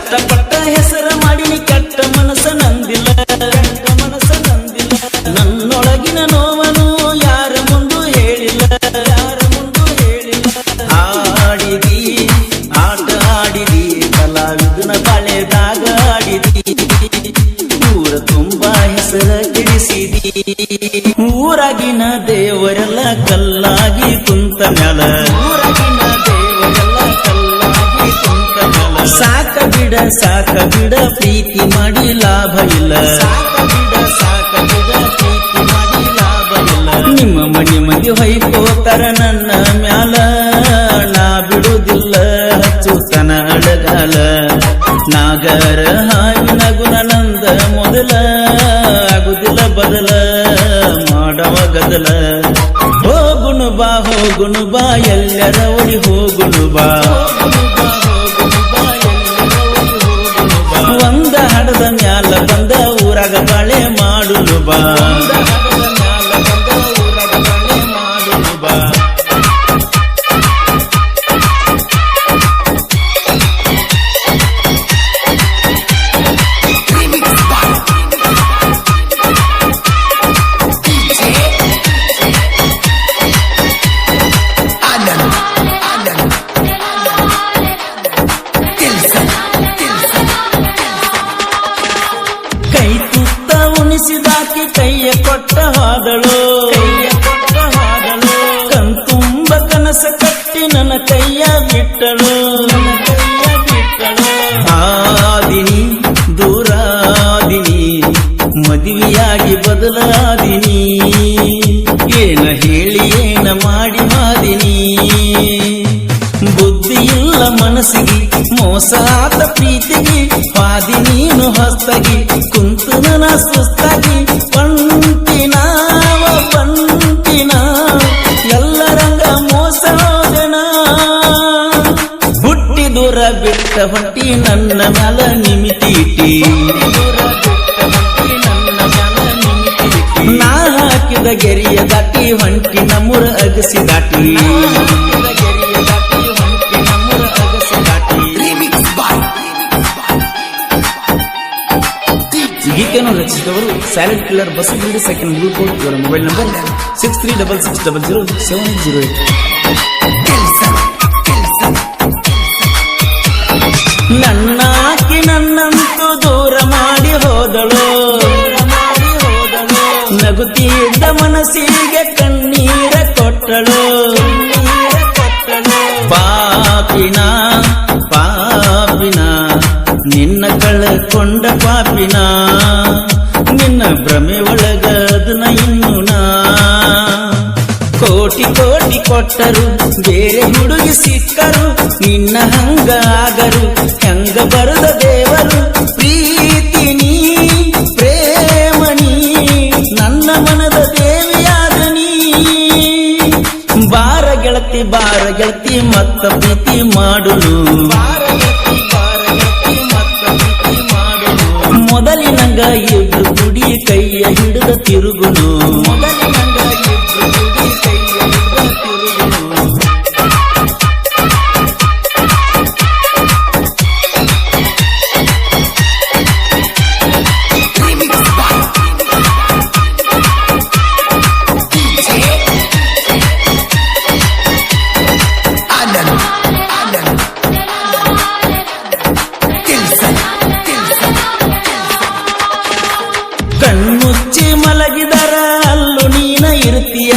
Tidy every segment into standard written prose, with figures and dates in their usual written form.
ಕಷ್ಟಪಟ್ಟ ಹೆಸರ ಮಾಡಿನಿ ಕೆಟ್ಟ ಮನಸ್ಸ ನಂದಿಲ್ಲ ನನ್ನೊಳಗಿನ ನೋವನು ಯಾರ ಮುಂದು ಹೇಳಿಲ್ಲ ಆಡಿದಿ ಆಟ ಆಡಿದಿ ಕಲಾವಿದನ ಬಾಳೆದಾಗ ಆಡಿದಿ ಊರ ತುಂಬಾ ಹೆಸರ ಗಿಡಿಸಿದಿ ಊರಾಗಿನ ದೇವರೆಲ್ಲ ಕಲ್ಲಾಗಿ ಕುಂತ ಮ್ಯಾಲ ಸಾಕ ಬಿಡ ಪ್ರೀತಿ ಮಾಡಿ ಲಾಭ ಇಲ್ಲ ನಿಮ್ಮ ಮನೆ ಮಂದಿ ಹೊಯ್ಕೋತರ ನನ್ನ ಮ್ಯಾಲ ನಾ ಬಿಡುವುದಿಲ್ಲ ಹಚ್ಚುತನ ಅಡಗಾಲ ನಾಗರ ಹಾವಿನ ಗುಣನಂದ ಮೊದಲ ಆಗುದಿಲ್ಲ ಬದಲ ಮಾಡವ ಗದಲ ಹೋಗುಣು ಬಾ ಎಲ್ಲರ ಒಡಿ ಹೋಗುಣು ಬಾ ಒಂದ ಹಡದ ಮ್ಯಾಲ ಬಂದ ಊರಾಗ ಬಾಳೆ ಮಾಡುನು ಬಾ ಉಣಿಸಿದಾಕಿ ಕೈಯ ಕೊಟ್ಟ ಹಾದಳು ಕಣ್ತುಂಬ ಕನಸ ಕಟ್ಟಿ ನನ್ನ ಕೈಯ ಬಿಟ್ಟಳು ಆದಿನಿ ದೂರಾದಿನಿ ಮದುವೆಯಾಗಿ ಬದಲಾದಿನಿ ಏನ ಹೇಳಿ ಏನ ಮಾಡಿ ಮಾದಿನಿ ಬುದ್ಧಿ ಇಲ್ಲ ಮನಸ್ಸಿಗೆ ಮೋಸ ಆತ ಪ್ರೀತಿಗೆ ಪಾದಿ ನೀನು ಹೊಸ್ತಾಗಿ ಕುಂತು ನನ್ನ ಸುಸ್ತಾಗಿ ಪಂಟಿನ ಎಲ್ಲರಂಗ ಮೋಸ ಹೋದೆನ ಹುಟ್ಟಿ ದೂರ ಬಿಟ್ಟ ಹೊಟ್ಟಿ ನನ್ನ ಮ್ಯಾಲ ನಿಮಿತೀಟಿ ನಾ ಹಾಕಿದ ಗೆರಿಯ ದಾಟಿ ಹೊಂಟಿ ನಮ್ಮೂರ ಅಗಸಿ ದಾಟಿ ಗೀತೆಯನ್ನು ರಚಿಸಿದವರು ಸೈಲೆಂಟ್ ಕಿಲ್ಲರ್ ಬಸವರಾಜ ಸೆಕೆಂಡ್ ಗ್ಲೂಕೋಡ್. ಇವರ ಮೊಬೈಲ್ ನಂಬರ್ 6366007808. ನನ್ನಾಕಿ ನನ್ನಂತೂ ದೂರ ಮಾಡಿ ಹೋದಳು ನಗುತ್ತಿದ್ದ ಮನಸ್ಸಿಗೆ ಕಣ್ಣೀರ ಕೊಟ್ಟಳು ಪಾಪಿನ ನಿನ್ನ ಕಳಕೊಂಡ ಪಾಪಿನ ನಿನ್ನ ಭ್ರಮೆ ಒಳಗದನ ಇನ್ನು ನಾ ಕೋಟಿ ಕೊಟ್ಟರು ಬೇರೆ ಹುಡುಗಿ ಸಿಕ್ಕರು ನಿನ್ನ ಹಂಗ ಆಗರು ಹೆಂಗ ಬರದ ದೇವರು ಪ್ರೀತಿನಿ ಪ್ರೇಮನಿ ನನ್ನ ಮನದ ದೇವಿಯಾದನಿ ಬಾರ ಗೆಳತಿ ಮತ್ತ ಪ್ರೀತಿ ಮಾಡುನು ಮೊದಲಿನಂಗ ಇಬ್ರು ಕುಡಿ ಕೈಯ ಹಿಡಿದ ತಿರುಗುನು ಕಣ್ಣುಚ್ಚಿ ಮಲಗಿದರ ಅಲ್ಲು ನೀನ ಇರ್ತೀಯ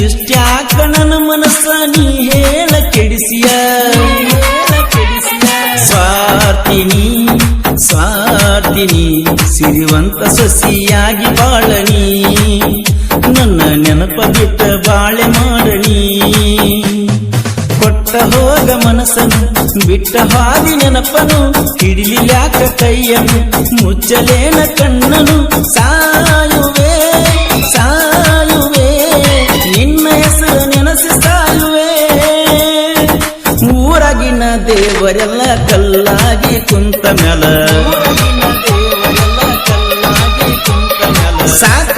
ಇಷ್ಟ್ಯಾಕ ನನ್ನ ಮನಸ್ಸ ನೀ ಹೇಳ ಕೆಡಿಸಿಯ ಸ್ವಾರ್ಥಿನಿ ಸಿರಿವಂತ ಸೊಸಿಯಾಗಿ ಬಾಳನಿ ನನ್ನ ನೆನಪ ಬಿಟ್ಟ ಬಾಳೆ ಮಾಡನಿ ಕೊಟ್ಟ ಹೋಗ ಮನಸ್ಸನು ಬಿಟ್ಟ ಹಾದಿ ನೆನಪನು ಹಿಡಿಲಿಯಾಕ ಕೈಯನು ಮುಚ್ಚಲೇನ ಕಣ್ಣನು ಸಾಯುವೆ ನಿನ್ನ ಹೆಸರು ನೆನಸಿ ಸಾಯುವೆ ಊರಾಗಿನ ದೇವರೆಲ್ಲ ಕಲ್ಲಾಗಿ ಕುಂತ ಮ್ಯಾಲ ಸಾಕ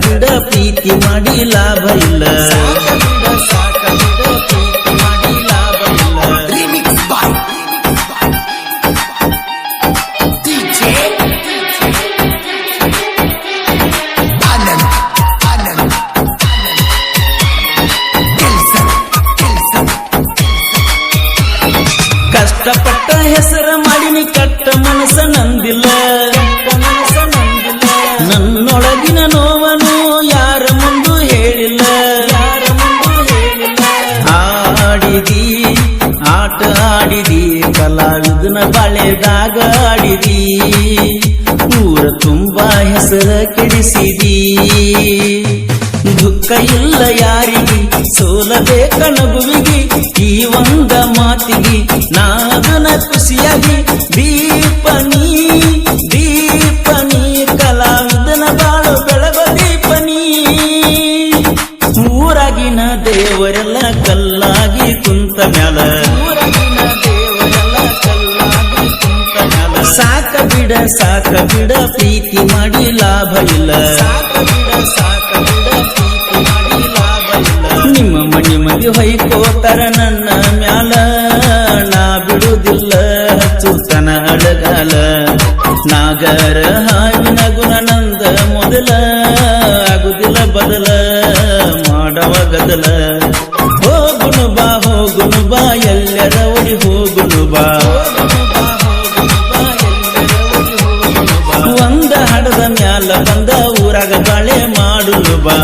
ಬಿಡ ಪ್ರೀತಿ ಮಾಡಿ ಲಾಭ ಇಲ್ಲ. ಕಷ್ಟಪಟ್ಟ ಹೆಸರ ಮಾಡಿನಿ ಕಟ್ಟ ಮನಸ್ಸ ನಂದಿಲ್ಲ ನನ್ನೊಳಗಿನ ನೋವನು ಯಾರ ಮುಂದು ಹೇಳಿಲ್ಲ ಆಡಿದಿ ಆಟ ಆಡಿದಿ ಕಲಾವಿದನ ಬಾಳೆದಾಗ ಆಡಿದಿ ಊರ ತುಂಬಾ ಹೆಸರ ಕೆಡಿಸಿದಿ ದುಃಖ ಇಲ್ಲ ಯಾರಿಗೆ ಸೋಲಬೇಕ ನಗುವಿಗೆ ಈ ಒಂದ ಮಾತಿಗೆ ನಾದನ ಖುಷಿಯಾಗಿ ದೀಪನಿ ದೀಪನಿ ಕಲಾವಿದನ ಬಾಳು ಬೆಳಗೋ ದೀಪನಿ ಊರಾಗಿನ ದೇವರೆಲ್ಲ ಕಲ್ಲಾಗಿ ಕುಂತ ಮ್ಯಾಲ ಸಾಕ ಬಿಡ ಪ್ರೀತಿ ಮಾಡಿ ಲಾಭ ಇಲ್ಲ ನಿಮ್ಮ ಮನಿ ಮದಿ ಹೊಯ್ಕೋತರ ನನ್ನ ಮ್ಯಾಲ ನಾ ಬಿಡುವುದಿಲ್ಲ ಹಚ್ಚುತನ ಅಳಗಾಲ ನಾಗರ ಹಾವಿನ ಗುಣ ನಂದ ಮೊದಲ ಆಗುದಿಲ್ಲ ಬದಲ ಮಾಡವ ಗದಲ ಹೋಗುನು ಬಾ ಎಲ್ಲರ ಒಡಿ ಹೋಗುನು ಬಾ ಒಂದ ಹಡದ ಮ್ಯಾಲ ಬಂದ ಊರಾಗ ಬಾಳೆ ಮಾಡುನು ಬಾ